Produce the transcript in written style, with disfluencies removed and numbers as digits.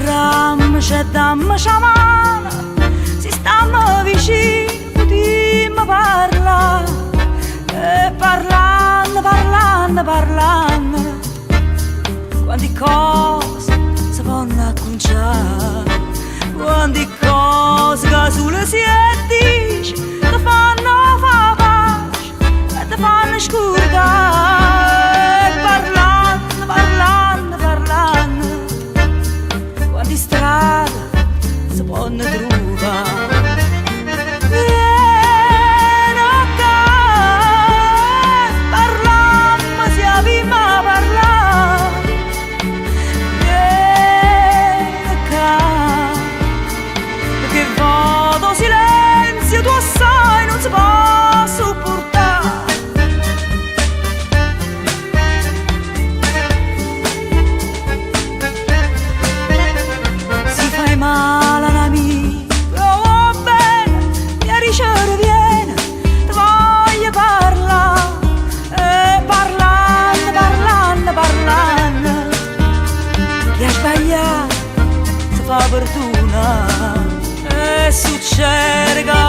tram c'è dammi sciamana, si stanno vicino, potremmo parlare. E parlando, parlando, parlando, quante cose si possono acconciare, quante cose che solo si dice, ti fanno fa pace e ti fanno scordare. E parlando, parlando, parlando, quante strade si possono trovare. Tu assai non si può sopportare. Si fai male all'amico, oh bene, mi riceve viene, ti voglio parlare. E parlando, parlando, parlando, chi ha sbagliato si fa fortuna. E succede che